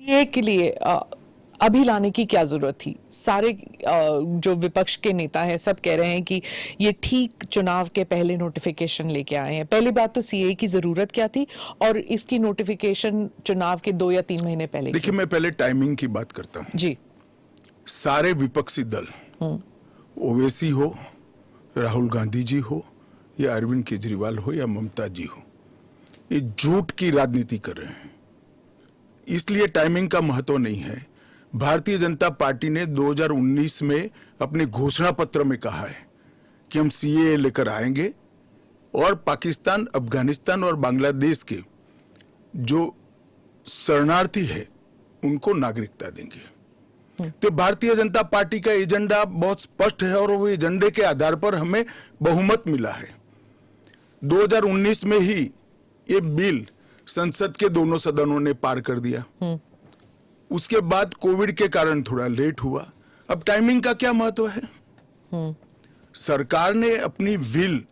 ये के लिए अभी लाने की क्या जरूरत थी? सारे जो विपक्ष के नेता हैं सब कह रहे हैं कि ये ठीक चुनाव के पहले नोटिफिकेशन लेके आए हैं। पहली बात तो सीए की जरूरत क्या थी और इसकी नोटिफिकेशन चुनाव के 2 या 3 महीने पहले? देखिए, मैं पहले टाइमिंग की बात करता हूं जी। सारे विपक्षी दल, ओवैसी हो, राहुल गांधी जी हो या अरविंद केजरीवाल हो या ममता जी हो, ये झूठ की राजनीति कर रहे हैं। इसलिए टाइमिंग का महत्व नहीं है। भारतीय जनता पार्टी ने 2019 में अपने घोषणा पत्र में कहा है कि हम सीएए लेकर आएंगे और पाकिस्तान, अफगानिस्तान और बांग्लादेश के जो शरणार्थी है उनको नागरिकता देंगे। तो भारतीय जनता पार्टी का एजेंडा बहुत स्पष्ट है और वो एजेंडे के आधार पर हमें बहुमत मिला है। 2019 में ही ये बिल संसद के दोनों सदनों ने पार कर दिया। उसके बाद कोविड के कारण थोड़ा लेट हुआ। अब टाइमिंग का क्या महत्व है? सरकार ने अपनी विल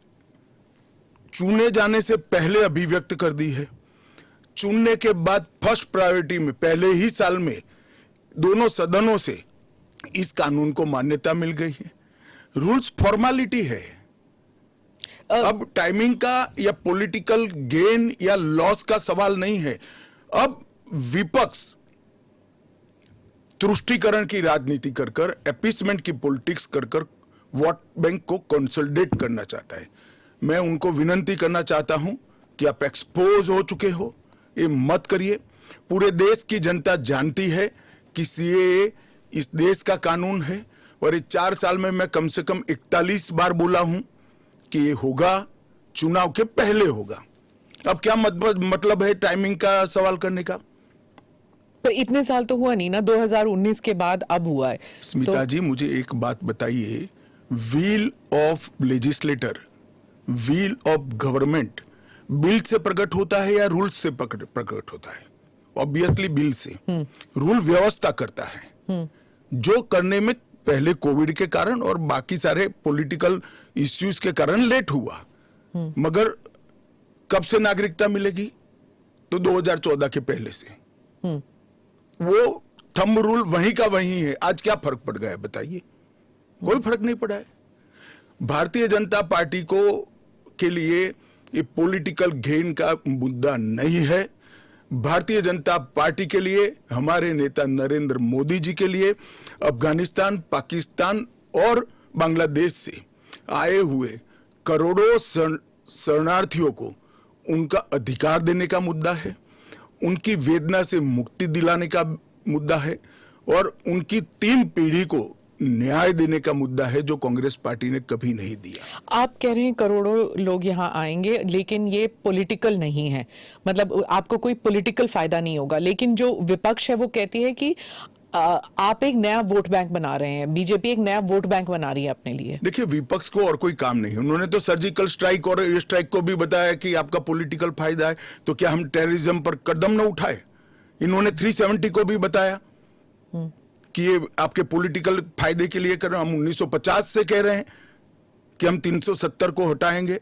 चुने जाने से पहले अभिव्यक्त कर दी है। चुनने के बाद फर्स्ट प्रायोरिटी में पहले ही साल में दोनों सदनों से इस कानून को मान्यता मिल गई है। रूल्स फॉर्मेलिटी है। अब टाइमिंग का या पॉलिटिकल गेन या लॉस का सवाल नहीं है। अब विपक्ष तुष्टीकरण की राजनीति कर कर, एपीसमेंट की पॉलिटिक्स कर कर वोट बैंक को कंसोलिडेट करना चाहता है। मैं उनको विनती करना चाहता हूं कि आप एक्सपोज हो चुके हो, ये मत करिए। पूरे देश की जनता जानती है कि सीएए इस देश का कानून है और ये 4 साल में मैं कम से कम 41 बार बोला हूं कि ये होगा, चुनाव के पहले होगा। अब क्या मतलब है टाइमिंग का सवाल करने का? तो इतने साल तो हुआ नहीं ना, 2019 के बाद अब हुआ है। स्मिता जी, मुझे एक बात बताइए, wheel of legislator, wheel of government bill से प्रकट होता है या रूल से प्रकट होता है? ऑब्वियसली बिल से। रूल व्यवस्था करता है, जो करने में पहले कोविड के कारण और बाकी सारे पॉलिटिकल इश्यूज के कारण लेट हुआ। मगर कब से नागरिकता मिलेगी? तो 2014 के पहले से। वो थंब रूल वहीं का वहीं है। आज क्या फर्क पड़ गया है बताइए? कोई फर्क नहीं पड़ा है। भारतीय जनता पार्टी को के लिए ये पॉलिटिकल गेन का मुद्दा नहीं है। भारतीय जनता पार्टी के लिए, हमारे नेता नरेंद्र मोदी जी के लिए अफगानिस्तान, पाकिस्तान और बांग्लादेश से आए हुए करोड़ों शरणार्थियों को उनका अधिकार देने का मुद्दा है, उनकी वेदना से मुक्ति दिलाने का मुद्दा है और उनकी 3 पीढ़ी को न्याय देने का मुद्दा है, जो कांग्रेस पार्टी ने कभी नहीं दिया। आप कह रहे हैं करोड़ों लोग यहाँ आएंगे, लेकिन ये पॉलिटिकल नहीं है, मतलब आपको कोई पॉलिटिकल फायदा नहीं होगा। लेकिन जो विपक्ष है वो कहती है कि आप एक नया वोट बैंक बना रहे हैं, बीजेपी एक नया वोट बैंक बना रही है अपने लिए। देखिए, विपक्ष को और कोई काम नहीं। उन्होंने तो सर्जिकल स्ट्राइक और एयर स्ट्राइक को भी बताया कि आपका पॉलिटिकल फायदा है, तो क्या हम टेररिज्म पर कदम न उठाए? इन्होंने 370 को भी बताया कि ये आपके पॉलिटिकल फायदे के लिए कर रहे हैं। हम 1950 से कह रहे हैं कि हम 370 को हटाएंगे।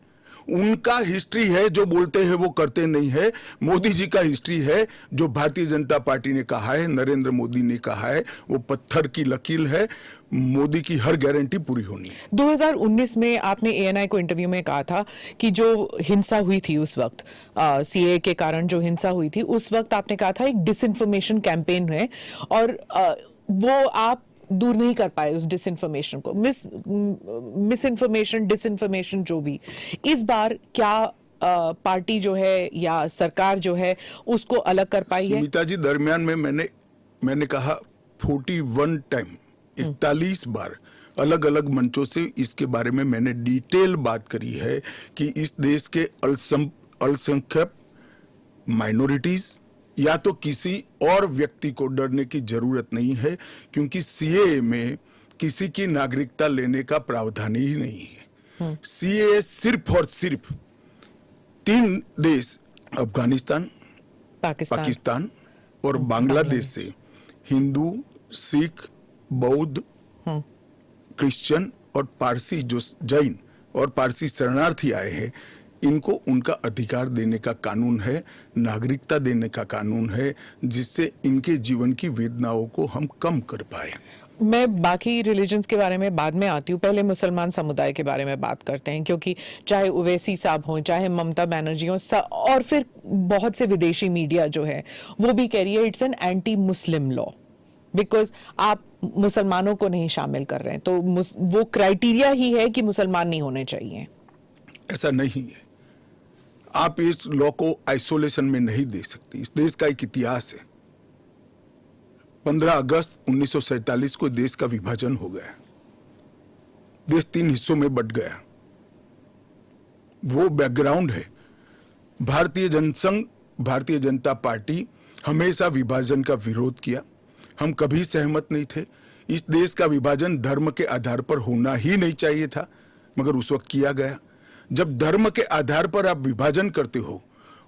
उनका हिस्ट्री है, जो बोलते हैं वो करते नहीं है। मोदी जी का हिस्ट्री है, जो भारतीय जनता पार्टी ने कहा है, नरेंद्र मोदी ने कहा है, वो पत्थर की लकीर है। मोदी की हर गारंटी पूरी होनी है। 2019 में आपने एएनआई को इंटरव्यू में कहा था कि जो हिंसा हुई थी उस वक्त, सीए के कारण जो हिंसा हुई थी उस वक्त, आपने कहा था एक डिसइंफॉर्मेशन कैंपेन है और वो आप दूर नहीं कर पाए उस डिसइंफॉर्मेशन को, मिस इन्फॉर्मेशन, डिसइंफॉर्मेशन जो भी। इस बार क्या पार्टी जो है या सरकार जो है उसको अलग कर पाई है? सुमिता जी, दरमियान में मैंने कहा 41 टाइम, 41 बार अलग अलग मंचों से इसके बारे में मैंने डिटेल बात करी है कि इस देश के अल्पसंख्यक माइनॉरिटीज या तो किसी और व्यक्ति को डरने की जरूरत नहीं है, क्योंकि सीएए में किसी की नागरिकता लेने का प्रावधान ही नहीं है। सीएए सिर्फ और सिर्फ 3 देश, अफगानिस्तान, पाकिस्तान और बांग्लादेश से हिंदू, सिख, बौद्ध, क्रिश्चियन और पारसी, जो जैन और पारसी शरणार्थी आए हैं, इनको उनका अधिकार देने का कानून है, नागरिकता देने का कानून है, जिससे इनके जीवन की वेदनाओं को हम कम कर पाए। मैं बाकी रिलीजन्स के बारे में बाद में आती हूँ, पहले मुसलमान समुदाय के बारे में बात करते हैं, क्योंकि चाहे ओवैसी साहब हों, चाहे ममता बनर्जी हों, और फिर बहुत से विदेशी मीडिया जो है वो भी कह रही है it's an anti Muslim law, because आप मुसलमानों को नहीं शामिल कर रहे हैं, तो वो क्राइटेरिया ही है कि मुसलमान नहीं होने चाहिए। ऐसा नहीं है। आप इस लॉ को आइसोलेशन में नहीं दे सकते। इस देश का एक इतिहास है। 15 अगस्त 1947 को देश का विभाजन हो गया, देश 3 हिस्सों में बंट गया। वो बैकग्राउंड है। भारतीय जनसंघ, भारतीय जनता पार्टी हमेशा विभाजन का विरोध किया। हम कभी सहमत नहीं थे। इस देश का विभाजन धर्म के आधार पर होना ही नहीं चाहिए था, मगर उस वक्त किया गया। जब धर्म के आधार पर आप विभाजन करते हो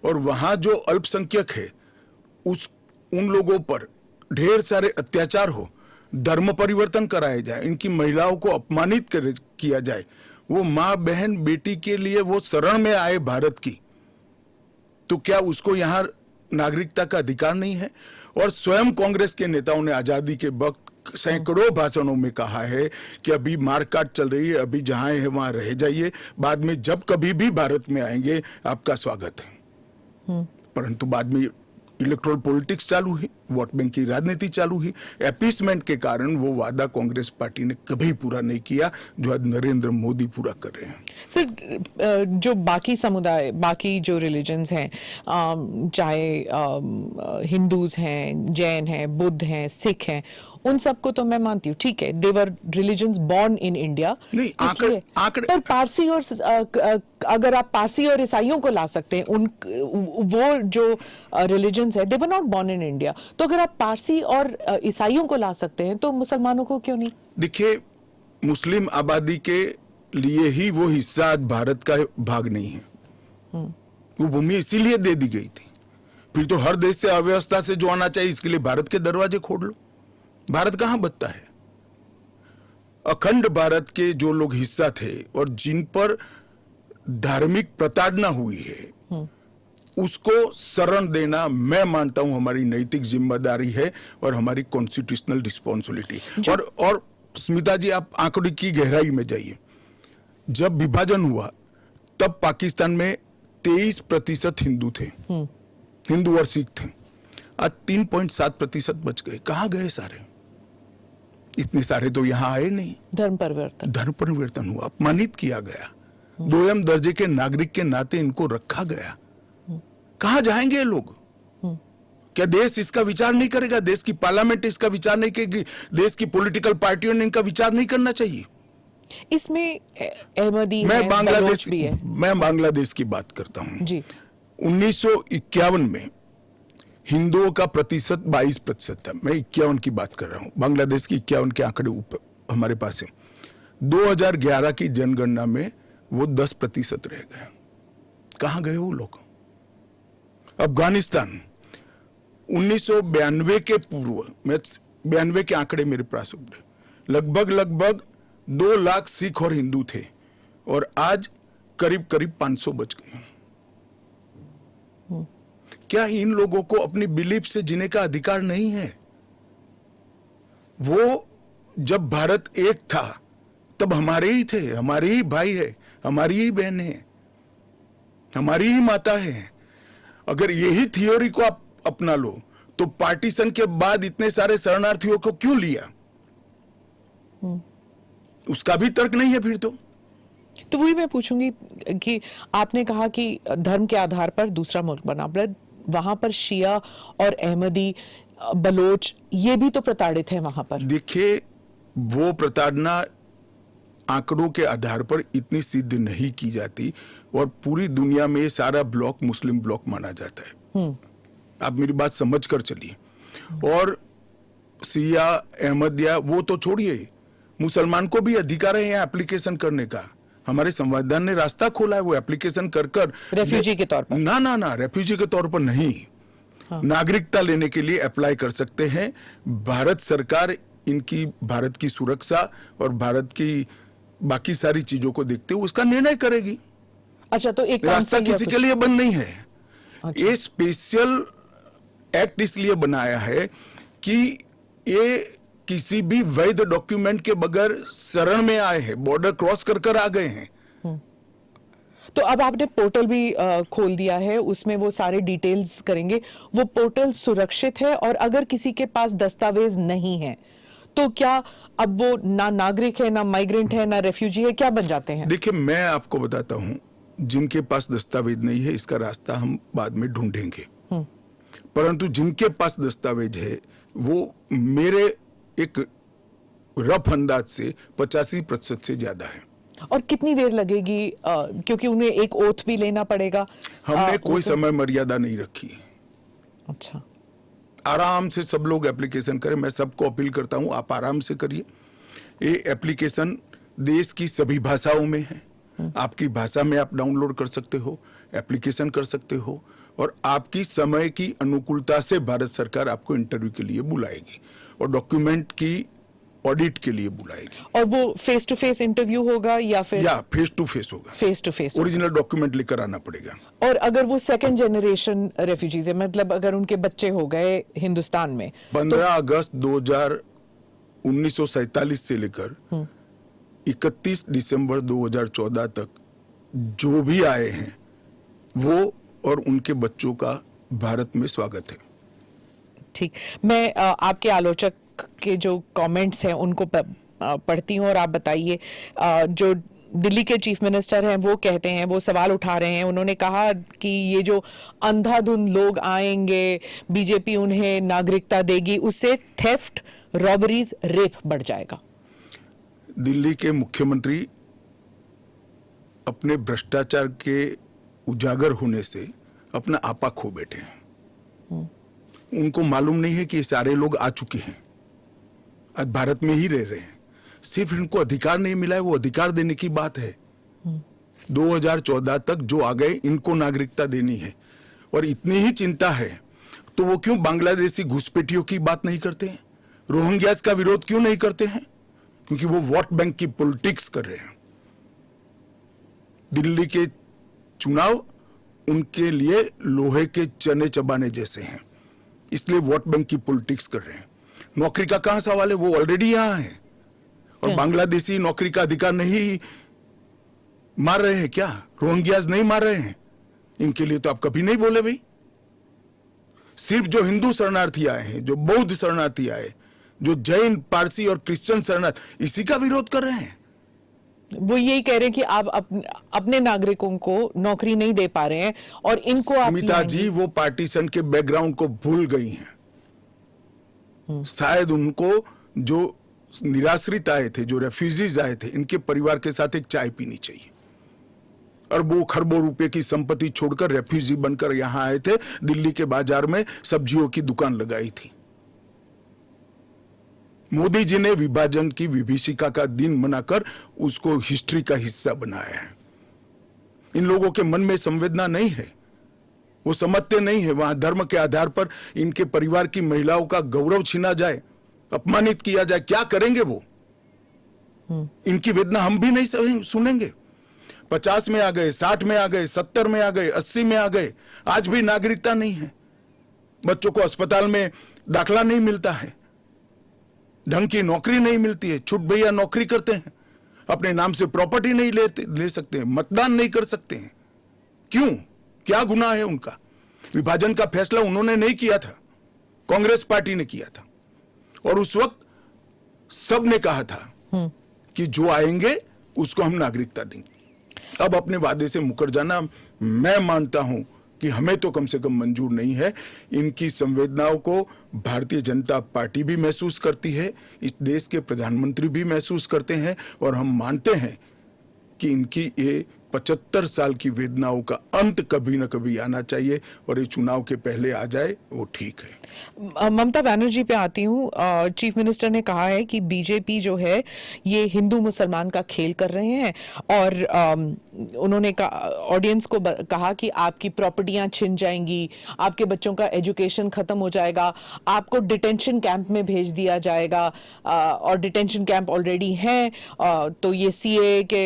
और वहां जो अल्पसंख्यक है उन लोगों पर ढेर सारे अत्याचार हो, धर्म परिवर्तन कराया जाए, इनकी महिलाओं को अपमानित किया जाए, वो माँ बहन बेटी के लिए वो शरण में आए भारत की, तो क्या उसको यहां नागरिकता का अधिकार नहीं है? और स्वयं कांग्रेस के नेताओं ने आजादी के वक्त सैकड़ों भाषणों में कहा है कि अभी मारकाट चल रही है, अभी जहां है वहां रह जाइए, बाद में जब कभी भी भारत में आएंगे आपका स्वागत है। परंतु बाद में इलेक्टोरल पॉलिटिक्स चालू हुई, वोट बैंक की राजनीति चालू हुई। अपीसमेंट के कारण वो वादा कांग्रेस पार्टी ने कभी पूरा नहीं किया जो आज नरेंद्र मोदी पूरा कर रहे हैं। सर, जो बाकी समुदाय, बाकी जो रिलीजन्स हैं, चाहे हिंदूज हैं, जैन हैं, बुद्ध हैं, सिख हैं, उन सबको तो मैं मानती हूँ, ठीक है, देवर रिलीजन्स बॉर्न इन इंडिया। नहीं, आंकड़े पर पारसी और अगर आप पारसी और ईसाइयों को ला सकते हैं, वो जो रिलीजन्स है, they were not born in India, तो अगर आप पारसी और ईसाइयों को ला सकते हैं तो मुसलमानों को क्यों नहीं? देखिए, मुस्लिम आबादी के लिए ही वो हिस्सा आज भारत का भाग नहीं है। वो भूमि इसीलिए दे दी गई थी। फिर तो हर देश से अव्यवस्था से जो आना चाहिए, इसके लिए भारत के दरवाजे खोल लो। भारत कहां बचता है? अखंड भारत के जो लोग हिस्सा थे और जिन पर धार्मिक प्रताड़ना हुई है, उसको शरण देना मैं मानता हूं हमारी नैतिक जिम्मेदारी है और हमारी कॉन्स्टिट्यूशनल रिस्पॉन्सिबिलिटी। और स्मिता जी, आप आंकड़े की गहराई में जाइए। जब विभाजन हुआ तब पाकिस्तान में 23% हिंदू थे, हिंदू और सिख थे। आज 3.7% बच गए। कहां गए सारे? इतने सारे तो यहां आए नहीं। धर्म परिवर्तन हुआ, अपमानित किया गया, दोयम दर्जे के नागरिक के नाते इनको रखा गया। कहां जाएंगे ये लोग? क्या देश इसका विचार नहीं करेगा? देश की पार्लियामेंट इसका विचार नहीं करेगी? देश की पॉलिटिकल पार्टियों ने इनका विचार नहीं करना चाहिए? इसमें अहमदी मैं है, बांग्लादेश भी है। मैं बांग्लादेश की बात करता हूं जी। 1951 में हिंदुओं का प्रतिशत 22% था। मैं 51 की बात कर रहा हूं। बांग्लादेश की 51 के आंकड़े ऊपर हमारे पास है। 2011 की जनगणना में वो 10% रह गए। कहां गए वो लोग? अफगानिस्तान 1992 के पूर्व, मैं 92 के आंकड़े मेरे पास लगभग 2 लाख सिख और हिंदू थे और आज करीब 500 बच गए। क्या इन लोगों को अपनी बिलीफ से जीने का अधिकार नहीं है? वो जब भारत एक था तब हमारे ही थे, हमारे ही भाई है, हमारी ही बहन है, हमारी ही माता है। अगर यही थियोरी को आप अपना लो तो पार्टीशन के बाद इतने सारे शरणार्थियों को क्यों लिया? उसका भी तर्क नहीं है फिर तो वही मैं पूछूंगी कि आपने कहा कि धर्म के आधार पर दूसरा मुल्क बना, वहां पर शिया और अहमदी, बलोच, ये भी तो प्रताड़ित है वहां पर। देखिए, वो प्रताड़ना आंकड़ों के आधार पर इतनी सिद्ध नहीं की जाती और पूरी दुनिया में सारा ब्लॉक मुस्लिम ब्लॉक माना जाता है। आप मेरी बात समझ कर चलिए। और शिया, अहमदिया वो तो छोड़िए, मुसलमान को भी अधिकार है यहाँ एप्लीकेशन करने का। हमारे संविधान ने रास्ता खोला है, वो एप्लीकेशन कर रेफ्यूजी के तौर पर ना रेफ्यूजी के तौर पर नहीं, नागरिकता लेने के लिए अप्लाई कर सकते हैं। भारत सरकार इनकी भारत की सुरक्षा और भारत की बाकी सारी चीजों को देखते हुए उसका निर्णय करेगी। अच्छा, तो एक रास्ता council या किसी कुछ- के लिए बंद नहीं है। अच्छा। ये स्पेशल एक्ट इसलिए बनाया है कि ये किसी भी वैध डॉक्यूमेंट के बगैर शरण में आए हैं, बॉर्डर क्रॉस कर कर आ गए हैं। तो अब आपने पोर्टल भी खोल दिया है, उसमें वो सारे डिटेल्स करेंगे। वो पोर्टल सुरक्षित है, और अगर किसी के पास दस्तावेज नहीं है तो क्या अब वो ना नागरिक है, ना माइग्रेंट है, ना रेफ्यूजी है, क्या बन जाते हैं? देखिए, मैं आपको बताता हूं, जिनके पास दस्तावेज नहीं है इसका रास्ता हम बाद में ढूंढेंगे, परंतु जिनके पास दस्तावेज है वो मेरे एक रफ अंदाज से 85% से ज्यादा है। और कितनी देर लगेगी, क्योंकि उन्हें एक ओथ भी लेना पड़ेगा। हमने कोई उसे- समय मर्यादा नहीं रखी है। अच्छा। आराम से सब लोग एप्लीकेशन करें। मैं सबको अपील करता हूं, आप आराम से करिए। ये एप्लीकेशन देश की सभी भाषाओं में है। आपकी भाषा में आप डाउनलोड कर सकते हो, एप्लीकेशन कर सकते हो, और आपकी समय की अनुकूलता से भारत सरकार आपको इंटरव्यू के लिए बुलाएगी और डॉक्यूमेंट की ऑडिट के लिए बुलाएगी। और वो फेस टू फेस इंटरव्यू होगा या फिर या फेस टू फेस होगा। Face to face? Original document लेकर आना पड़ेगा। और अगर वो सेकंड जनरेशन रेफ्यूजीज है, मतलब अगर उनके बच्चे हो गए हिंदुस्तान में, 15 अगस्त 1947 से लेकर 31 दिसंबर 2014 तक जो भी आए हैं वो और उनके बच्चों का भारत में स्वागत है। ठीक। मैं आपके आलोचक के जो कमेंट्स हैं उनको पढ़ती हूँ, और आप बताइए। जो दिल्ली के चीफ मिनिस्टर हैं वो कहते हैं, वो सवाल उठा रहे हैं। उन्होंने कहा कि ये जो अंधाधुंध लोग आएंगे, बीजेपी उन्हें नागरिकता देगी, उससे थेफ्ट, रॉबरीज, रेप बढ़ जाएगा। दिल्ली के मुख्यमंत्री अपने भ्रष्टाचार के उजागर होने से अपना आपा खो बैठे हैं। उनको मालूम नहीं है कि ये सारे लोग आ चुके हैं, आज भारत में ही रह रहे हैं। सिर्फ इनको अधिकार नहीं मिला है, वो अधिकार देने की बात है। 2014 तक जो आ गए इनको नागरिकता देनी है। और इतनी ही चिंता है तो वो क्यों बांग्लादेशी घुसपैठियों की बात नहीं करते हैं, रोहिंग्यास का विरोध क्यों नहीं करते हैं? क्योंकि वो वोट बैंक की पॉलिटिक्स कर रहे हैं। दिल्ली के चुनाव उनके लिए लोहे के चने चबाने जैसे हैं, इसलिए वोट बैंक की पॉलिटिक्स कर रहे हैं। नौकरी का कहां सवाल है, वो ऑलरेडी यहां है। और बांग्लादेशी नौकरी का अधिकार नहीं मार रहे हैं क्या? रोहिंग्यास नहीं मार रहे हैं? इनके लिए तो आप कभी नहीं बोले भाई। सिर्फ जो हिंदू शरणार्थी आए हैं, जो बौद्ध शरणार्थी आए, जो जैन, पारसी और क्रिश्चियन शरणार्थी, इसी का विरोध कर रहे हैं। वो यही कह रहे हैं कि आप अपने नागरिकों को नौकरी नहीं दे पा रहे हैं, और इनको आप स्मिता जी वो पार्टीशन के बैकग्राउंड को भूल गई हैं। शायद उनको जो निराश्रित आए थे, जो रेफ्यूजीज आए थे, इनके परिवार के साथ एक चाय पीनी चाहिए। अरबों खरबों रुपए की संपत्ति छोड़कर रेफ्यूजी बनकर यहां आए थे, दिल्ली के बाजार में सब्जियों की दुकान लगाई थी। मोदी जी ने विभाजन की विभीषिका का दिन मनाकर उसको हिस्ट्री का हिस्सा बनाया है। इन लोगों के मन में संवेदना नहीं है, वो समझते नहीं है वहां धर्म के आधार पर इनके परिवार की महिलाओं का गौरव छीना जाए, अपमानित किया जाए, क्या करेंगे वो? इनकी वेदना हम भी नहीं सुनेंगे। 50 में आ गए, 60 में आ गए, 70 में आ गए, 80 में आ गए, आज भी नागरिकता नहीं है। बच्चों को अस्पताल में दाखला नहीं मिलता है, ढंग की नौकरी नहीं मिलती है, छुट भैया नौकरी करते हैं, अपने नाम से प्रॉपर्टी नहीं ले सकते हैं, मतदान नहीं कर सकते हैं। क्यों? क्या गुनाह है उनका? विभाजन का फैसला उन्होंने नहीं किया था, कांग्रेस पार्टी ने किया था। और उस वक्त सब ने कहा था कि जो आएंगे उसको हम नागरिकता देंगे। अब अपने वादे से मुकर जाना, मैं मानता हूं कि हमें तो कम से कम मंजूर नहीं है। इनकी संवेदनाओं को भारतीय जनता पार्टी भी महसूस करती है, इस देश के प्रधानमंत्री भी महसूस करते हैं, और हम मानते हैं कि इनकी ये 75 साल की वेदनाओं का अंत कभी न कभी आना चाहिए, और ये चुनाव के पहले आ जाए वो ठीक है। ममता बनर्जी पे आती हूँ। चीफ मिनिस्टर ने कहा है कि बीजेपी जो है ये हिंदू मुसलमान का खेल कर रहे हैं, और उन्होंने ऑडियंस को कहा कि आपकी प्रॉपर्टियां छिन जाएंगी, आपके बच्चों का एजुकेशन खत्म हो जाएगा, आपको डिटेंशन कैंप में भेज दिया जाएगा, और डिटेंशन कैंप ऑलरेडी हैं। तो ये सीए के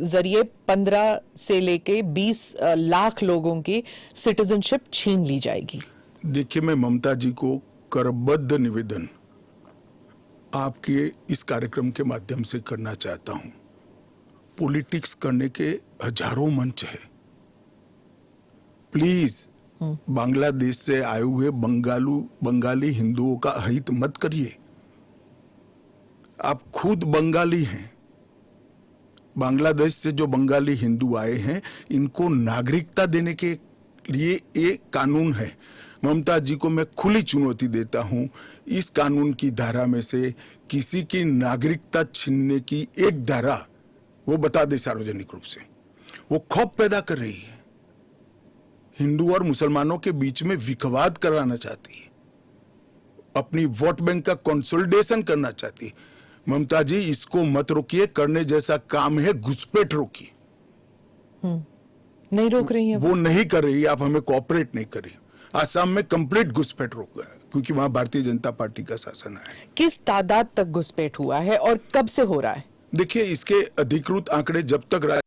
जरिए 15 से लेके 20 लाख लोगों की सिटीजनशिप छीन ली जाएगी। देखिए, मैं ममता जी को करबद्ध निवेदन आपके इस कार्यक्रम के माध्यम से करना चाहता हूं। पॉलिटिक्स करने के हजारों मंच है। प्लीज बांग्लादेश से आए हुए बंगाली हिंदुओं का हित मत करिए। आप खुद बंगाली हैं। बांग्लादेश से जो बंगाली हिंदू आए हैं, इनको नागरिकता देने के लिए एक कानून है। ममता जी को मैं खुली चुनौती देता हूं, इस कानून की धारा में से किसी की नागरिकता छीनने की एक धारा वो बता दे सार्वजनिक रूप से। वो खौफ पैदा कर रही है, हिंदू और मुसलमानों के बीच में विखवाद कराना चाहती है, अपनी वोट बैंक का कंसोलिडेशन करना चाहती है। ममता जी, इसको मत रोकिए। करने जैसा काम है, घुसपैठ रोकिए। नहीं रोक रही है वो नहीं कर रही, आप हमें कोऑपरेट नहीं कर रही। आसाम में कंप्लीट घुसपैठ रोक गया क्योंकि वहां भारतीय जनता पार्टी का शासन है। किस तादाद तक घुसपैठ हुआ है और कब से हो रहा है? देखिए, इसके अधिकृत आंकड़े जब तक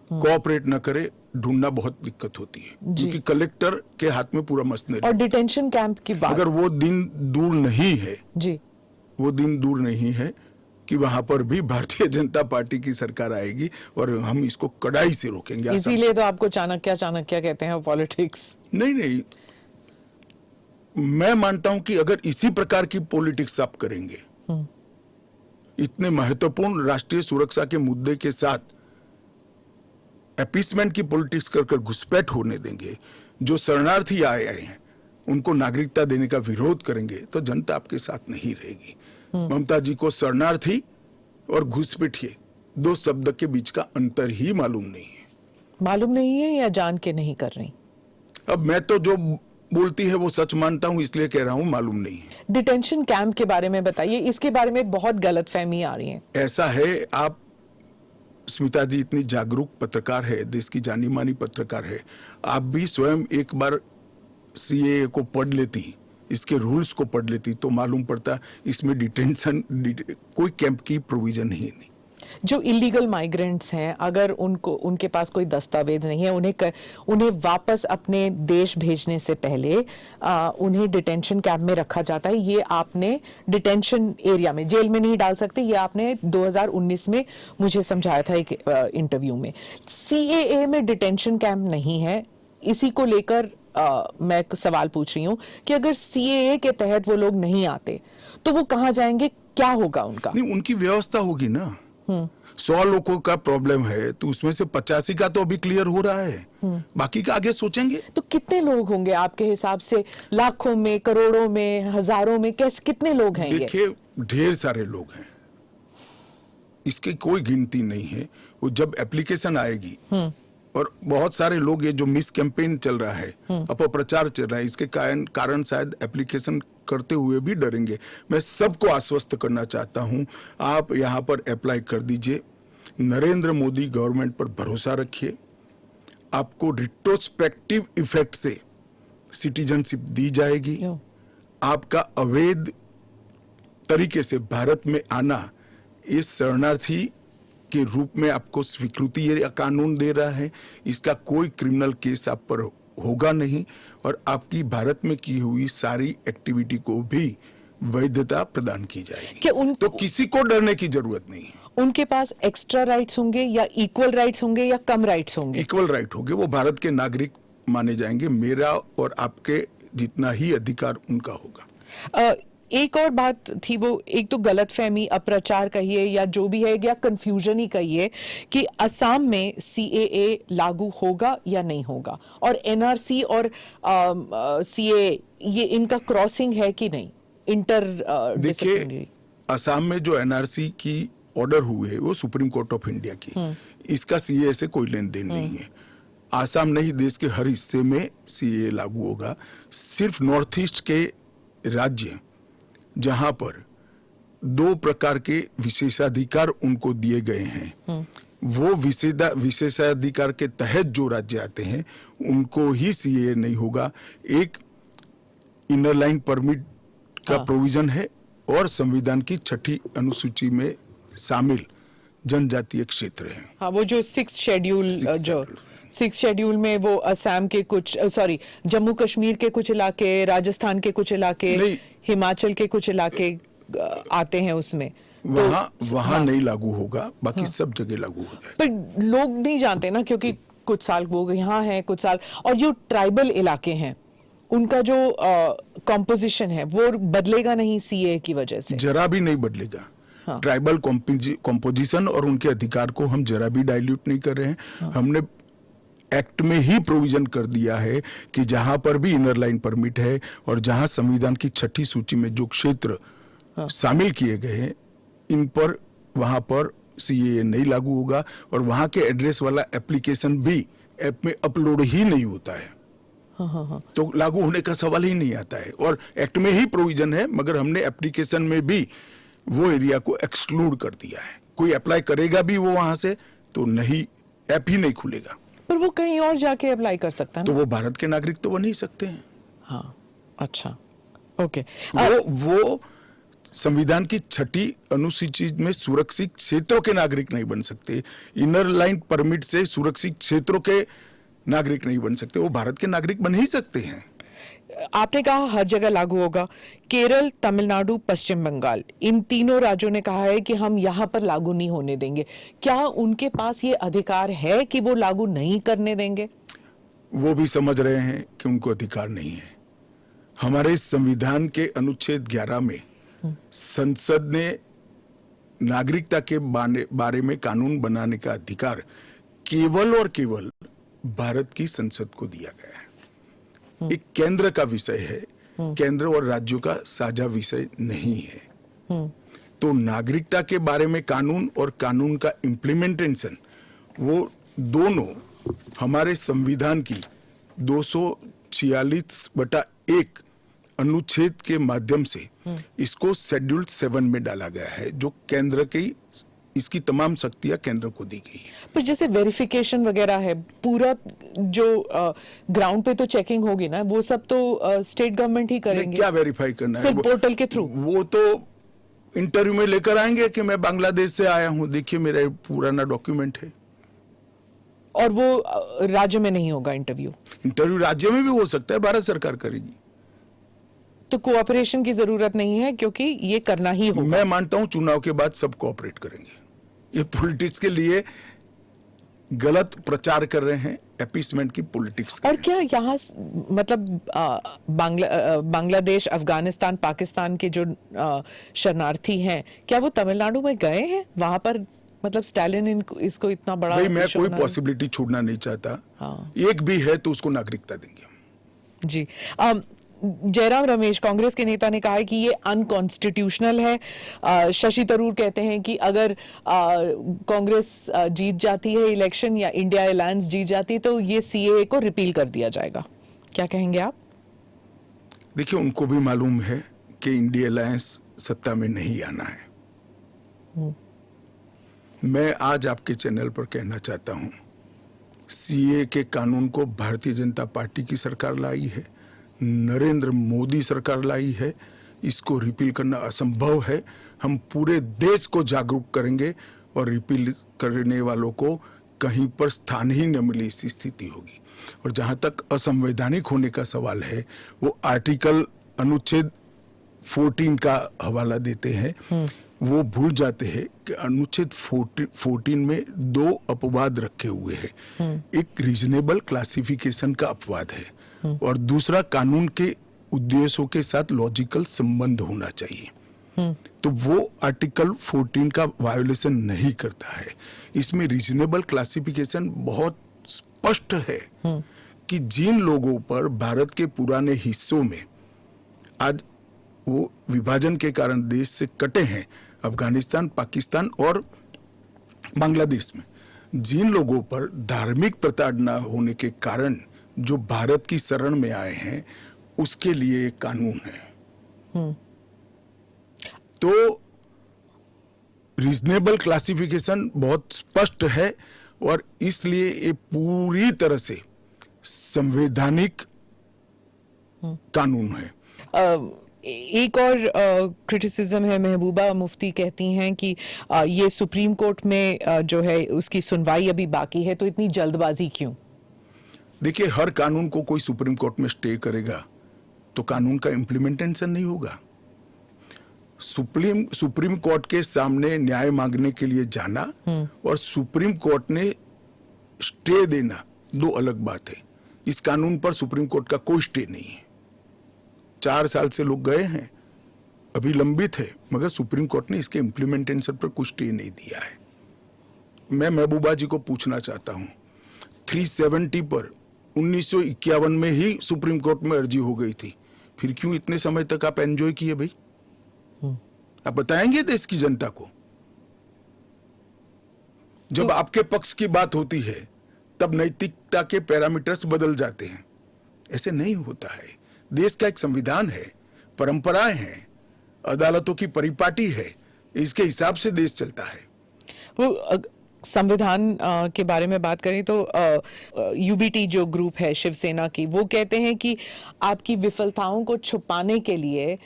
कोऑपरेट न करे, ढूंढना बहुत दिक्कत होती है, क्योंकि कलेक्टर के हाथ में पूरा मशीनरी। और डिटेंशन कैंप की बात, अगर वो दिन दूर नहीं है जी, वो दिन दूर नहीं है कि वहां पर भी भारतीय जनता पार्टी की सरकार आएगी और हम इसको कड़ाई से रोकेंगे। इसीलिए तो आपको चाणक्य कहते हैं पॉलिटिक्स। नहीं, मैं मानता हूं कि अगर इसी प्रकार की पॉलिटिक्स आप करेंगे, इतने महत्वपूर्ण राष्ट्रीय सुरक्षा के मुद्दे के साथ अपीसमेंट की पॉलिटिक्स कर घुसपैठ होने देंगे, जो शरणार्थी आए हैं उनको नागरिकता देने का विरोध करेंगे, तो जनता आपके साथ नहीं रहेगी। ममता जी को शरणार्थी और घुसपैठिए दो शब्द के बीच का अंतर ही मालूम नहीं है। मालूम नहीं है या जान के नहीं कर रही? अब मैं तो जो बोलती है वो सच मानता हूं, इसलिए कह रहा हूं मालूम नहीं है। डिटेंशन कैंप के बारे में बताइए, इसके बारे में बहुत गलतफहमी आ रही है। ऐसा है, आप स्मिता जी इतनी जागरूक पत्रकार है, देश की जानी मानी पत्रकार है, आप भी स्वयं एक बार सीएए को पढ़ लेती, इसके रूल्स को पढ़ लेती, तो मालूम पड़ता इसमें डिटेंशन कोई कैंप की प्रोविजन ही नहीं। जो इलीगल माइग्रेंट्स हैं, अगर उनके पास कोई दस्तावेज नहीं है, उन्हें वापस अपने देश भेजने से पहले उन्हें डिटेंशन कैंप में रखा जाता है। ये आपने डिटेंशन एरिया में, जेल में नहीं डाल सकते, ये आपने 2019 में मुझे समझाया था एक इंटरव्यू में। सीएए में डिटेंशन कैंप नहीं है। इसी को लेकर मैं सवाल पूछ रही हूं कि अगर सीएए के तहत वो लोग नहीं आते तो वो कहां जाएंगे, क्या होगा उनका? नहीं, उनकी व्यवस्था होगी ना। 100 लोगों का प्रॉब्लम है तो उसमें से 85 का तो अभी क्लियर हो रहा है, बाकी का आगे सोचेंगे। तो कितने लोग होंगे आपके हिसाब से? लाखों में, करोड़ों में, हजारों में, कैसे, कितने लोग हैं? देखिए, ढेर सारे लोग हैं, इसकी कोई गिनती नहीं है। वो जब एप्लीकेशन आएगी, और बहुत सारे लोग, ये जो मिस कैंपेन चल रहा है, अपप्रचार चल रहा है, इसके कारण शायद एप्लीकेशन करते हुए भी डरेंगे। मैं सबको आश्वस्त करना चाहता हूं, आप यहां पर अप्लाई कर दीजिए। नरेंद्र मोदी गवर्नमेंट पर भरोसा रखिए, आपको रिट्रोस्पेक्टिव इफेक्ट से सिटीजनशिप दी जाएगी। आपका अवैध तरीके से भारत में आना, इस शरणार्थी के रूप में आपको स्वीकृति ये कानून दे रहा है। इसका कोई क्रिमिनल केस आप पर होगा नहीं, और आपकी भारत में की हुई सारी एक्टिविटी को भी वैधता प्रदान की जाएगी। तो किसी को डरने की जरूरत नहीं है। उनके पास एक्स्ट्रा राइट्स होंगे या इक्वल राइट्स होंगे या कम राइट्स होंगे? इक्वल राइट होंगे, वो भारत के नागरिक माने जाएंगे। मेरा और आपके जितना ही अधिकार उनका होगा। एक और बात थी, वो एक तो गलतफहमी, अप्रचार कहिए या जो भी है, या कंफ्यूजन ही कहिए, कि असम में सीएए लागू होगा या नहीं होगा, और एनआरसी और सीएए ये इनका क्रॉसिंग है कि नहीं, इंटर देखिए, असम में जो एनआरसी की ऑर्डर हुए वो सुप्रीम कोर्ट ऑफ इंडिया की, इसका सीएए से कोई लेन देन नहीं है। आसाम नहीं, देश के हर हिस्से में सीएए लागू होगा। सिर्फ नॉर्थ ईस्ट के राज्य जहां पर 2 प्रकार के विशेषाधिकार उनको दिए गए हैं, वो विशेषाधिकार के तहत जो राज्य आते हैं उनको ही सीएए नहीं होगा। एक इनर लाइन परमिट का प्रोविजन है, और संविधान की 6ठी अनुसूची में शामिल जनजातीय क्षेत्र हैं। हाँ, वो जो सिक्स शेड्यूल Sixth जो schedule। सिक्स शेड्यूल में वो असम के कुछ जम्मू कश्मीर के कुछ इलाके, राजस्थान के कुछ इलाके, नहीं। हिमाचल के कुछ इलाके आते हैं उसमें। वहां नहीं लागू होगा, बाकी सब जगह लागू हो जाएगा। पर लोग नहीं जानते ना, क्योंकि कुछ साल वो यहाँ हैं, कुछ साल, और जो ट्राइबल इलाके हैं उनका जो कॉम्पोजिशन है वो बदलेगा नहीं सीए की वजह से। जरा भी नहीं बदलेगा। हाँ। ट्राइबल कॉम्पोजिशन और उनके अधिकार को हम जरा भी डाइल्यूट नहीं कर रहे हैं। हाँ। हमने एक्ट में ही प्रोविजन कर दिया है कि जहां पर भी इनर लाइन परमिट है और जहां संविधान की 6ठी सूची में जो क्षेत्र शामिल किए गए हैं, इन पर वहां पर सीएए नहीं लागू होगा और वहां के एड्रेस वाला एप्लीकेशन भी ऐप में अपलोड ही नहीं होता है। तो लागू होने का सवाल ही नहीं आता है। और एक्ट में ही प्रोविजन है, मगर हमने एप्लीकेशन में भी वो एरिया को एक्सक्लूड कर दिया है। कोई अप्लाई करेगा भी वो वहां से तो नहीं, ऐप ही नहीं खुलेगा। पर वो कहीं और जाके अप्लाई कर सकता है तो ना? वो भारत के नागरिक तो बन ही सकते हैं। हाँ, अच्छा, ओके। वो संविधान की 6ठी अनुसूची में सुरक्षित क्षेत्रों के नागरिक नहीं बन सकते। इनर लाइन परमिट से सुरक्षित क्षेत्रों के नागरिक नहीं बन सकते। वो भारत के नागरिक बन ही सकते हैं। आपने कहा हर जगह लागू होगा। केरल, तमिलनाडु, पश्चिम बंगाल, इन तीनों राज्यों ने कहा है कि हम यहाँ पर लागू नहीं होने देंगे। क्या उनके पास ये अधिकार है कि वो लागू नहीं करने देंगे? वो भी समझ रहे हैं कि उनको अधिकार नहीं है। हमारे संविधान के अनुच्छेद 11 में संसद ने नागरिकता के बारे में कानून बनाने का अधिकार केवल और केवल भारत की संसद को दिया गया है। एक केंद्र का विषय है, केंद्र और राज्यों का साझा विषय नहीं है। तो नागरिकता के बारे में कानून और कानून का इम्प्लीमेंटेशन, वो दोनों हमारे संविधान की 246/1 अनुच्छेद के माध्यम से इसको शेड्यूल 7 में डाला गया है, जो केंद्र की, इसकी तमाम शक्तियां केंद्र को दी गई है। पर जैसे वेरिफिकेशन वगैरह है, पूरा जो ग्राउंड पे तो चेकिंग होगी ना, वो सब तो स्टेट गवर्नमेंट ही करेंगे। क्या वेरीफाई करना है? सिर्फ पोर्टल के थ्रू? वो तो इंटरव्यू में लेकर आएंगे कि मैं बांग्लादेश से आया हूं, देखिए मेरा पुराना डॉक्यूमेंट है। और वो राज्य में नहीं होगा इंटरव्यू? इंटरव्यू राज्य में भी हो सकता है, भारत सरकार करेगी। तो कोऑपरेशन की जरूरत नहीं है, क्योंकि ये करना ही होगा। मैं मानता हूं चुनाव के बाद सब कोऑपरेट करेंगे। ये पॉलिटिक्स के लिए गलत प्रचार कर रहे हैं, अपीसमेंट की पॉलिटिक्स। और क्या यहाँ मतलब बांग्लादेश, अफगानिस्तान, पाकिस्तान के जो शरणार्थी हैं, क्या वो तमिलनाडु में गए हैं? वहां पर मतलब स्टालिन इसको इतना बड़ा, भाई मैं कोई पॉसिबिलिटी छोड़ना नहीं चाहता। हाँ। एक भी है तो उसको नागरिकता देंगे। जी। जयराम रमेश, कांग्रेस के नेता, ने कहा है कि ये अनकॉन्स्टिट्यूशनल है। शशि थरूर कहते हैं कि अगर कांग्रेस जीत जाती है इलेक्शन या इंडिया अलायंस जीत जाती है तो ये सीएए को रिपील कर दिया जाएगा। क्या कहेंगे आप? देखिए, उनको भी मालूम है कि इंडिया अलायंस सत्ता में नहीं आना है। मैं आज आपके चैनल पर कहना चाहता हूं, सीए के कानून को भारतीय जनता पार्टी की सरकार लाई है, नरेंद्र मोदी सरकार लाई है। इसको रिपील करना असंभव है। हम पूरे देश को जागरूक करेंगे और रिपील करने वालों को कहीं पर स्थान ही न मिले, इस स्थिति होगी। और जहां तक असंवैधानिक होने का सवाल है, वो आर्टिकल अनुच्छेद 14 का हवाला देते हैं। वो भूल जाते हैं कि अनुच्छेद 14 में 2 अपवाद रखे हुए हैं। एक रीजनेबल क्लासिफिकेशन का अपवाद है और दूसरा कानून के उद्देश्यों के साथ लॉजिकल संबंध होना चाहिए। तो वो आर्टिकल 14 का वायोलेशन नहीं करता है। इसमें रीजनेबल क्लासिफिकेशन बहुत स्पष्ट है कि जिन लोगों पर भारत के पुराने हिस्सों में आज वो विभाजन के कारण देश से कटे हैं, अफगानिस्तान, पाकिस्तान और बांग्लादेश में, जिन लोगों पर धार्मिक प्रताड़ना होने के कारण जो भारत की शरण में आए हैं, उसके लिए एक कानून है। तो रीजनेबल क्लासिफिकेशन बहुत स्पष्ट है और इसलिए ये पूरी तरह से संवैधानिक कानून है। एक और क्रिटिसिज्म है, महबूबा मुफ्ती कहती हैं कि ये सुप्रीम कोर्ट में जो है उसकी सुनवाई अभी बाकी है, तो इतनी जल्दबाजी क्यों? देखिए, हर कानून को कोई सुप्रीम कोर्ट में स्टे करेगा तो कानून का इम्प्लीमेंटेशन नहीं होगा। सुप्रीम कोर्ट के सामने न्याय मांगने के लिए जाना और सुप्रीम कोर्ट ने स्टे देना दो अलग बात है। इस कानून पर सुप्रीम कोर्ट का कोई स्टे नहीं है। 4 साल से लोग गए हैं, अभी लंबित है, मगर सुप्रीम कोर्ट ने इसके इम्प्लीमेंटेशन पर कुछ स्टे नहीं दिया है। मैं महबूबा जी को पूछना चाहता हूं, 370 पर 1951 में ही सुप्रीम कोर्ट में अर्जी हो गई थी, फिर क्यों इतने समय तक आप एंजॉय किए भाई? आप बताएंगे देश की जनता को? जब आपके पक्ष की बात होती है तब नैतिकता के पैरामीटर्स बदल जाते हैं। ऐसे नहीं होता है। देश का एक संविधान है, परंपराएं हैं, अदालतों की परिपाटी है, इसके हिसाब से देश चलता है। वो संविधान के बारे में बात करें तो यूबीटी जो ग्रुप है शिवसेना की, वो कहते हैं कि आपकी विफलताओं को छुपाने के लिए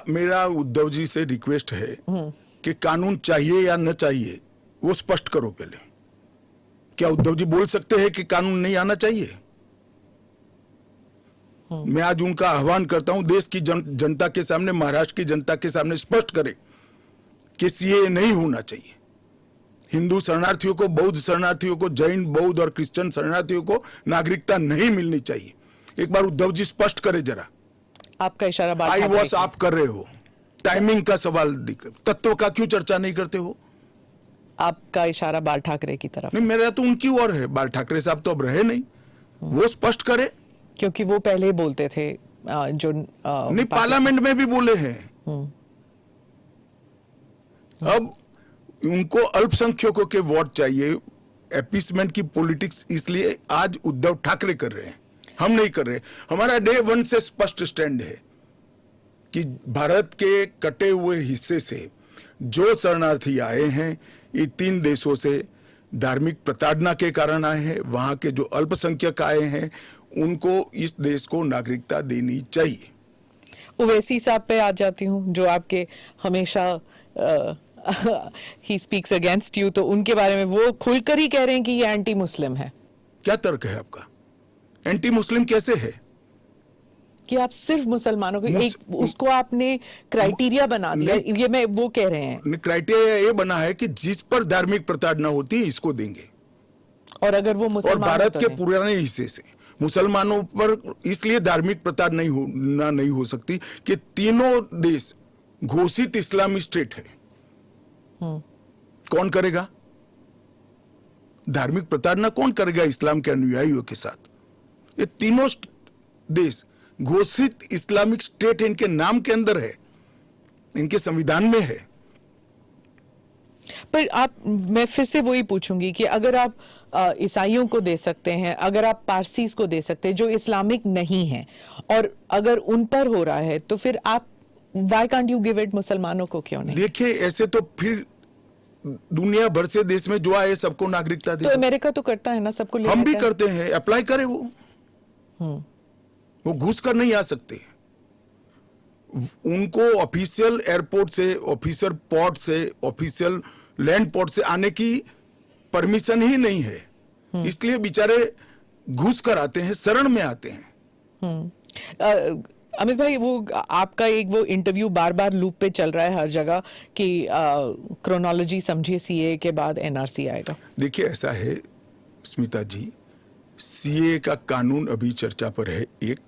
मेरा उद्धव जी से रिक्वेस्ट है कि कानून चाहिए या न चाहिए वो स्पष्ट करो पहले। क्या उद्धव जी बोल सकते हैं कि कानून नहीं आना चाहिए? मैं आज उनका आह्वान करता हूं, देश की जनता के सामने, महाराष्ट्र की जनता के सामने स्पष्ट करें कि सीएए नहीं होना चाहिए। हिंदू शरणार्थियों को, बौद्ध शरणार्थियों को, जैन, बौद्ध और क्रिश्चियन शरणार्थियों को नागरिकता नहीं मिलनी चाहिए। एक बार उद्धव जी स्पष्ट करे जरा। आपका इशारा आई वॉस आप कर रहे हो, टाइमिंग का सवाल दिख, तत्व का क्यों चर्चा नहीं करते हो? आपका इशारा बाल ठाकरे की तरफ। नहीं, मेरा तो उनकी ओर है। बाल ठाकरे साहब तो अब रहे नहीं, वो स्पष्ट करे। क्योंकि वो पहले बोलते थे जो नहीं, पार्लियामेंट में भी बोले हैं। अब उनको अल्पसंख्यकों के वोट चाहिए, एपीसमेंट की पॉलिटिक्स इसलिए आज उद्धव ठाकरे कर रहे हैं, हम नहीं कर रहे। हमारा डे 1 से स्पष्ट स्टैंड है कि भारत के कटे हुए हिस्से से जो शरणार्थी आए हैं, ये 3 देशों से धार्मिक प्रताड़ना के कारण आए हैं। वहां के जो अल्पसंख्यक आए हैं उनको इस देश को नागरिकता देनी चाहिए। ओवैसी साहब पे आ जाती हूँ, जो आपके हमेशा ही स्पीक्स अगेंस्ट यू, तो उनके बारे में वो खुलकर ही कह रहे हैं कि ये एंटी मुस्लिम है। क्या तर्क है आपका? एंटी मुस्लिम कैसे है? कि आप सिर्फ मुसलमानों को एक उसको आपने क्राइटेरिया बना दिया, ये मैं वो कह रहे हैं। क्राइटेरिया ये बना है कि जिस पर धार्मिक प्रताड़ना होती है इसको देंगे, और अगर वो मुसलमान, और भारत के पुराने हिस्से से मुसलमानों पर इसलिए धार्मिक प्रताड़ना नहीं हो सकती कि तीनों देश घोषित इस्लामी स्टेट है। कौन करेगा धार्मिक प्रताड़ना? कौन करेगा इस्लाम के अनुयायियों के साथ? ये तीनों देश घोषित इस्लामिक स्टेट इनके नाम के अंदर है, इनके संविधान में है। पर मैं फिर से वही पूछूंगी कि अगर आप ईसाइयों को दे सकते हैं, अगर आप पारसीज को दे सकते हैं जो इस्लामिक नहीं है, और अगर उन पर हो रहा है, तो फिर आप why can't you give it मुसलमानों को क्यों नहीं? देखिए, ऐसे तो फिर दुनिया भर से देश में जो आए सबको नागरिकता दे। तो अमेरिका तो करता है ना, सबको ले हम भी लेता है। करते हैं, अप्लाई करें। वो घुस कर नहीं आ सकते। उनको ऑफिशियल एयरपोर्ट से, ऑफिशियल पोर्ट से, ऑफिशियल लैंड पोर्ट से आने की परमिशन ही नहीं है, इसलिए बेचारे घुस कर आते हैं, शरण में आते हैं। अमित भाई, वो आपका एक वो इंटरव्यू बार बार लूप पे चल रहा है हर जगह कि क्रोनोलॉजी समझिए, सीए के बाद एनआरसी आएगा। देखिए, ऐसा है स्मिता जी, सीए का कानून अभी चर्चा पर है। 1,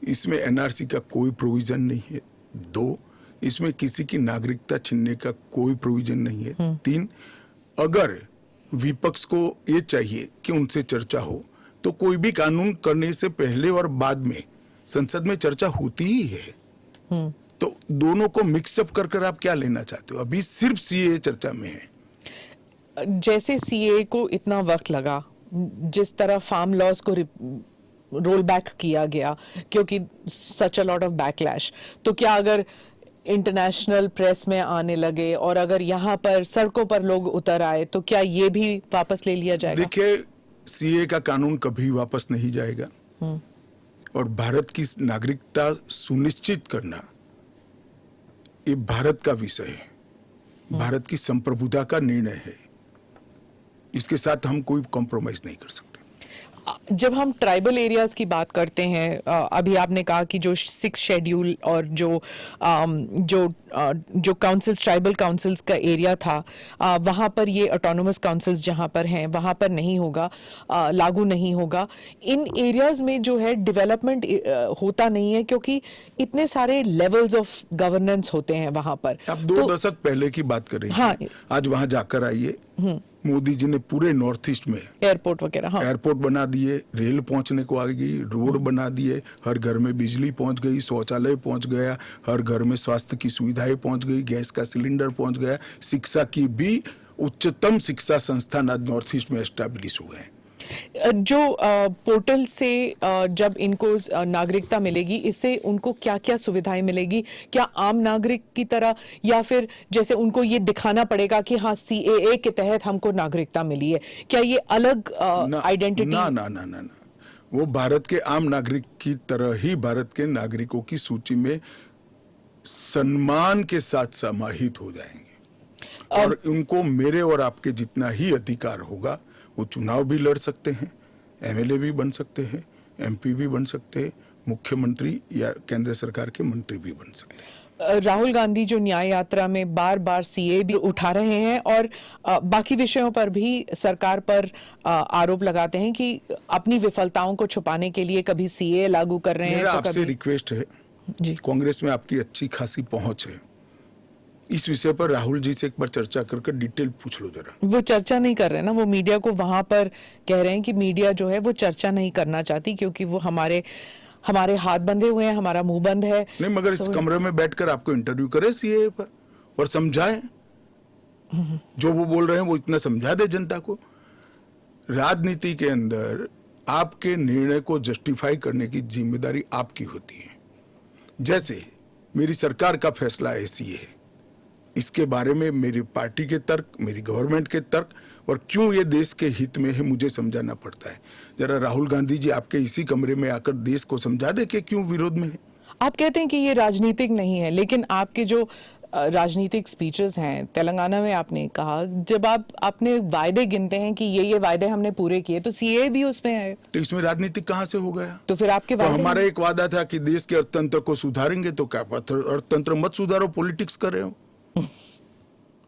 इसमें एनआरसी का कोई प्रोविजन नहीं है। 2, इसमें किसी की नागरिकता छीनने का कोई प्रोविजन नहीं है। 3, अगर विपक्ष को ये चाहिए कि उनसे चर्चा हो, तो कोई भी कानून करने से पहले और बाद में संसद में चर्चा होती ही है। तो दोनों को मिक्सअप कर आप क्या लेना चाहते हो? अभी सिर्फ सीए चर्चा में है। जैसे सीए को इतना वक्त लगा, जिस तरह फार्म लॉज को रोल बैक किया गया क्योंकि सच अ लॉट ऑफ बैकलैश, तो क्या अगर इंटरनेशनल प्रेस में आने लगे और अगर यहाँ पर सड़कों पर लोग उतर आए, तो क्या ये भी वापस ले लिया जाएगा? देखिए, सीए का कानून कभी वापस नहीं जाएगा, और भारत की नागरिकता सुनिश्चित करना ये भारत का विषय है, भारत की संप्रभुता का निर्णय है, इसके साथ हम कोई कॉम्प्रोमाइज नहीं कर सकते। जब हम ट्राइबल एरियाज की बात करते हैं, अभी आपने कहा कि जो 6 शेड्यूल और जो काउंसिल्स, ट्राइबल काउंसिल्स का एरिया था, वहाँ पर ये ऑटोनोमस काउंसिल्स जहाँ पर हैं वहाँ पर नहीं होगा, लागू नहीं होगा। इन एरियाज में जो है डेवलपमेंट होता नहीं है क्योंकि इतने सारे लेवल्स ऑफ गवर्नेंस होते हैं वहाँ पर। आप 2 दशक पहले की बात कर रही हैं। हाँ। आज वहां जाकर आइए, मोदी जी ने पूरे नॉर्थ ईस्ट में एयरपोर्ट वगैरह, हाँ, एयरपोर्ट बना दिए, रेल पहुंचने को आ गई, रोड बना दिए, हर घर में बिजली पहुंच गई, शौचालय पहुंच गया, हर घर में स्वास्थ्य की सुविधाएं पहुंच गई, गैस का सिलेंडर पहुंच गया, शिक्षा की भी उच्चतम शिक्षा संस्थान आज नॉर्थ ईस्ट में एस्टैब्लिश हुए हैं। जो पोर्टल से जब इनको नागरिकता मिलेगी, इससे उनको क्या क्या सुविधाएं मिलेगी? क्या आम नागरिक की तरह, या फिर जैसे उनको ये दिखाना पड़ेगा कि हाँ CAA के तहत हमको नागरिकता मिली है? क्या ये अलग आइडेंटिटी? ना ना ना ना ना, वो भारत के आम नागरिक की तरह ही भारत के नागरिकों की सूची में सम्मान के साथ समाहित हो जाएंगे, और उनको मेरे और आपके जितना ही अधिकार होगा। वो चुनाव भी लड़ सकते हैं, MLA भी बन सकते हैं, MP भी बन सकते हैं, मुख्यमंत्री या केंद्र सरकार के मंत्री भी बन सकते हैं। राहुल गांधी जो न्याय यात्रा में बार बार CAA भी उठा रहे हैं और बाकी विषयों पर भी सरकार पर आरोप लगाते हैं कि अपनी विफलताओं को छुपाने के लिए कभी CAA लागू कर रहे हैं मेरा तो आपसे कभी... रिक्वेस्ट है जी, कांग्रेस में आपकी अच्छी खासी पहुंच है, इस विषय पर राहुल जी से एक बार चर्चा करके डिटेल पूछ लो जरा। वो चर्चा नहीं कर रहे ना, वो मीडिया को वहां पर कह रहे हैं कि मीडिया जो है वो चर्चा नहीं करना चाहती क्योंकि वो हमारे हाथ बंधे हुए हैं, हमारा मुंह बंद है। नहीं, मगर इस कमरे में बैठकर आपको इंटरव्यू करे CAA पर और समझाए, जो वो बोल रहे हैं वो इतना समझा दे जनता को। राजनीति के अंदर आपके निर्णय को जस्टिफाई करने की जिम्मेदारी आपकी होती है। जैसे मेरी सरकार का फैसला ऐसी है, इसके बारे में मेरी पार्टी के तर्क, मेरी गवर्नमेंट के तर्क, और क्यों ये देश के हित में है मुझे समझाना पड़ता है। जरा राहुल गांधी जी आपके इसी कमरे में आकर देश को समझा दे कि क्यों विरोध में है। आप कहते हैं कि ये राजनीतिक नहीं है, लेकिन आपके जो राजनीतिक स्पीचेस हैं, तेलंगाना में आपने कहा, जब आप अपने वायदे गिनते हैं कि ये वायदे हमने पूरे किए, तो CAA भी उसमें है, तो इसमें राजनीतिक कहां से हो गया? तो फिर आपके तो हमारा एक वादा था कि देश के अर्थतंत्र को सुधारेंगे, तो क्या अर्थतंत्र मत सुधारो, पॉलिटिक्स कर रहे हो।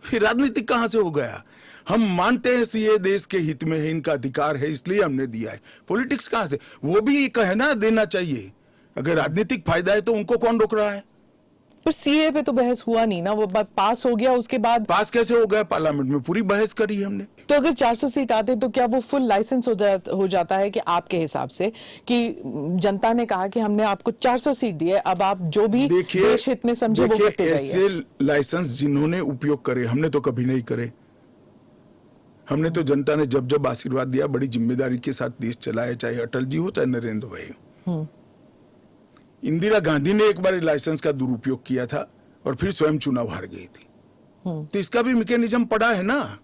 फिर राजनीतिक कहां से हो गया? हम मानते हैं CAA देश के हित में है, इनका अधिकार है, इसलिए हमने दिया है। पॉलिटिक्स कहां से? वो भी कहे ना देना चाहिए। अगर राजनीतिक फायदा है तो उनको कौन रोक रहा है? पर CAA पे तो बहस हुआ नहीं ना, वो बात पास हो गया, उसके बाद पास कैसे हो गया? पार्लियामेंट में पूरी बहस करी हमने। तो अगर 400 सीट आते तो क्या वो फुल लाइसेंस हो जाता है कि आपके हिसाब से कि जनता ने कहा कि हमने आपको 400 सीट दी है, अब आप जो भी देश हित में समझे वो करते जाइए। ऐसे लाइसेंस जिन्होंने उपयोग करे, हमने तो कभी नहीं करे। हमने तो जनता ने जब जब आशीर्वाद दिया बड़ी जिम्मेदारी के साथ देश चलाया, चाहे अटल जी हो चाहे नरेंद्र भाई हो। इंदिरा गांधी ने एक बार लाइसेंस का दुरुपयोग किया था और फिर स्वयं चुनाव हार गई थी। तो इसका भी मैकेनिज्म पड़ा है ना।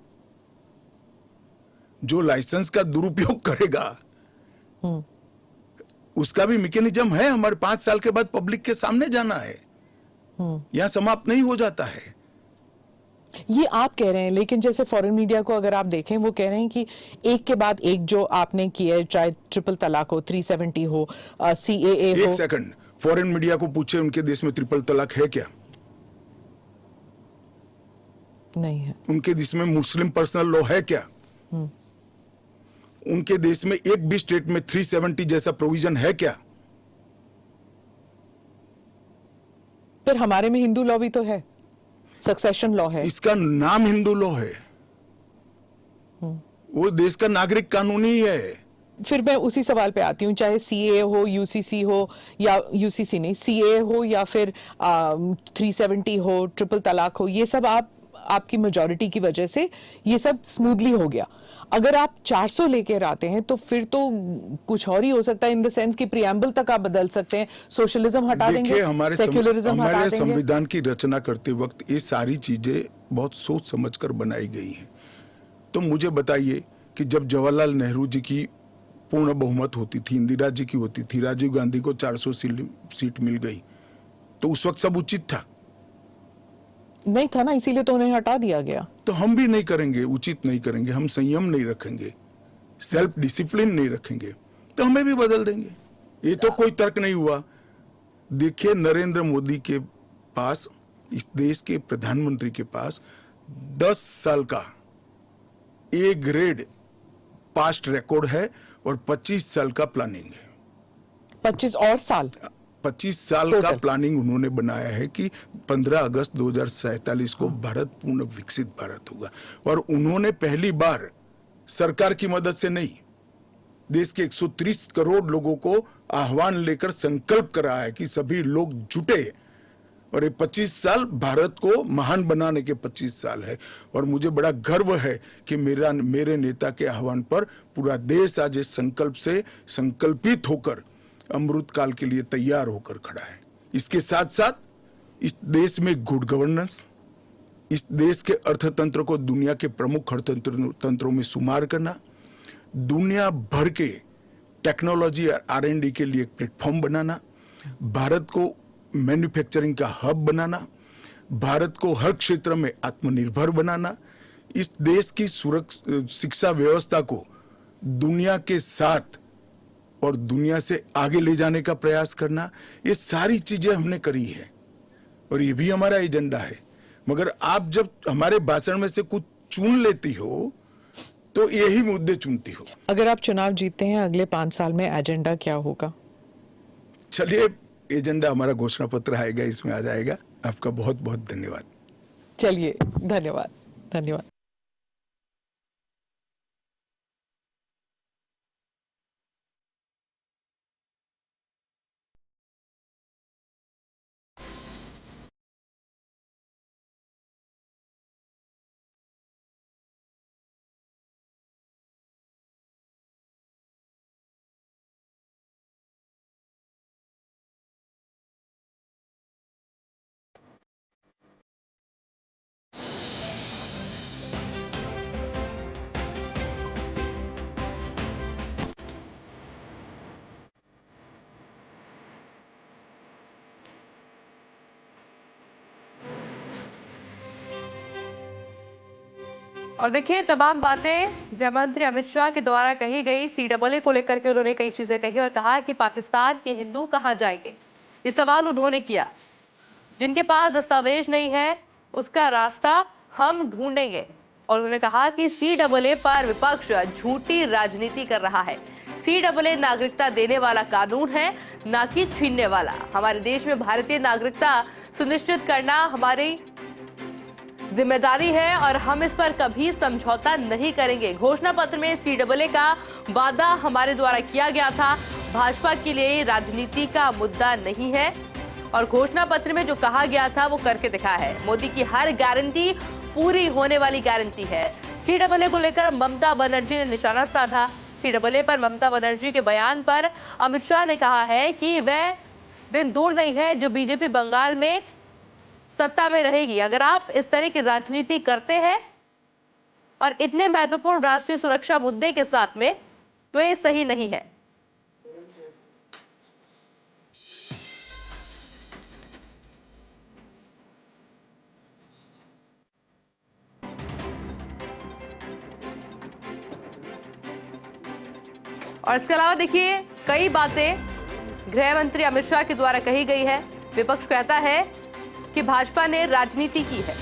जो लाइसेंस का दुरुपयोग करेगा उसका भी मैकेनिज्म है। हमारे 5 साल के बाद पब्लिक के सामने जाना है, यहां समाप्त नहीं हो जाता है। ये आप कह रहे हैं, लेकिन जैसे फॉरेन मीडिया को अगर आप देखें, वो कह रहे हैं कि एक के बाद एक जो आपने किया, चाहे ट्रिपल तलाक हो, 370 हो, CAA हो। एक सेकंड, फॉरेन मीडिया को पूछे उनके देश में ट्रिपल तलाक है क्या? नहीं है। उनके देश में मुस्लिम पर्सनल लॉ है क्या? उनके देश में एक भी स्टेट में 370 जैसा प्रोविजन है क्या? फिर हमारे में हिंदू लॉ भी तो है, सक्सेशन लॉ है। इसका नाम हिंदू लॉ है, वो देश का नागरिक कानून ही है। फिर मैं उसी सवाल पे आती हूँ, चाहे CAA हो, UCC हो, या UCC नहीं, CAA हो, या फिर 370 हो, ट्रिपल तलाक हो, ये सब आपकी मेजॉरिटी की वजह से ये सब स्मूथली हो गया। अगर आप 400 लेकर आते हैं तो फिर तो कुछ और ही हो सकता है, इन द सेंस कि प्रियम्बल तक आप बदल सकते हैं, सोशलिज्म हटा देंगे, सेक्युलरिज्म हटा देंगे। संविधान की रचना करते वक्त ये सारी चीजें बहुत सोच समझकर बनाई गई हैं। तो मुझे बताइए कि जब जवाहरलाल नेहरू जी की पूर्ण बहुमत होती थी, इंदिरा जी की होती थी, राजीव गांधी को 400 सीट मिल गई, तो उस वक्त सब उचित था? नहीं था ना, इसीलिए तो उन्हें हटा दिया गया। तो हम भी नहीं करेंगे, उचित नहीं करेंगे, हम संयम नहीं रखेंगे, सेल्फ डिसिप्लिन नहीं रखेंगे, तो हमें भी बदल देंगे। ये तो कोई तर्क नहीं हुआ। देखिए, नरेंद्र मोदी के पास, इस देश के प्रधानमंत्री के पास 10 साल का ए ग्रेड पास्ट रिकॉर्ड है और 25 साल का प्लानिंग है। 25 और साल 25 साल का प्लानिंग उन्होंने बनाया है कि 15 अगस्त 2047 को भारत पूर्ण विकसित भारत होगा। और उन्होंने पहली बार सरकार की मदद से नहीं, देश के 130 करोड़ लोगों को आह्वान लेकर संकल्प करा है कि सभी लोग जुटे। और ये 25 साल भारत को महान बनाने के 25 साल है। और मुझे बड़ा गर्व है कि मेरे नेता के आह्वान पर पूरा देश आज इस संकल्प से संकल्पित होकर अमृत काल के लिए तैयार होकर खड़ा है। इसके साथ साथ इस देश में गुड गवर्नेंस, इस देश के अर्थतंत्र को दुनिया के प्रमुख अर्थतंत्रों में शुमार करना, दुनिया भर के टेक्नोलॉजी और R&D के लिए एक प्लेटफॉर्म बनाना, भारत को मैन्युफैक्चरिंग का हब बनाना, भारत को हर क्षेत्र में आत्मनिर्भर बनाना, इस देश की शिक्षा व्यवस्था को दुनिया के साथ और दुनिया से आगे ले जाने का प्रयास करना, ये सारी चीजें हमने करी है और ये भी हमारा एजेंडा है। मगर आप जब हमारे भाषण में से कुछ चुन लेती हो तो यही मुद्दे चुनती हो। अगर आप चुनाव जीतते हैं अगले 5 साल में एजेंडा क्या होगा? चलिए, एजेंडा हमारा घोषणा पत्र आएगा, इसमें आ जाएगा। आपका बहुत बहुत धन्यवाद। चलिए, धन्यवाद धन्यवाद। और देखिए, तमाम बातें गृह मंत्री अमित शाह के द्वारा कही गई। CAA को लेकर के उन्होंने कई चीजें कही और कहा कि पाकिस्तान के हिंदू कहां जाएंगे, ये सवाल उन्होंने किया। जिनके पास दस्तावेज नहीं है उसका रास्ता हम ढूंढेंगे। और उन्होंने कहा कि CAA पर विपक्ष झूठी राजनीति कर रहा है। CAA नागरिकता देने वाला कानून है, ना कि छीनने वाला। हमारे देश में भारतीय नागरिकता सुनिश्चित करना हमारी जिम्मेदारी है और हम इस पर कभी समझौता नहीं करेंगे। घोषणा पत्र में CAA का वादा हमारे द्वारा किया गया था। भाजपा के लिए राजनीति का मुद्दा नहीं है और घोषणा पत्र में जो कहा गया था वो करके दिखा है। मोदी की हर गारंटी पूरी होने वाली गारंटी है। CAA को लेकर ममता बनर्जी ने निशाना साधा। CAA पर ममता बनर्जी के बयान पर अमित शाह ने कहा है कि वह दिन दूर नहीं है जो बीजेपी बंगाल में सत्ता में रहेगी। अगर आप इस तरह की राजनीति करते हैं और इतने महत्वपूर्ण राष्ट्रीय सुरक्षा मुद्दे के साथ में, तो ये सही नहीं है। और इसके अलावा देखिए, कई बातें गृह मंत्री अमित शाह के द्वारा कही गई है। विपक्ष कहता है कि भाजपा ने राजनीति की है।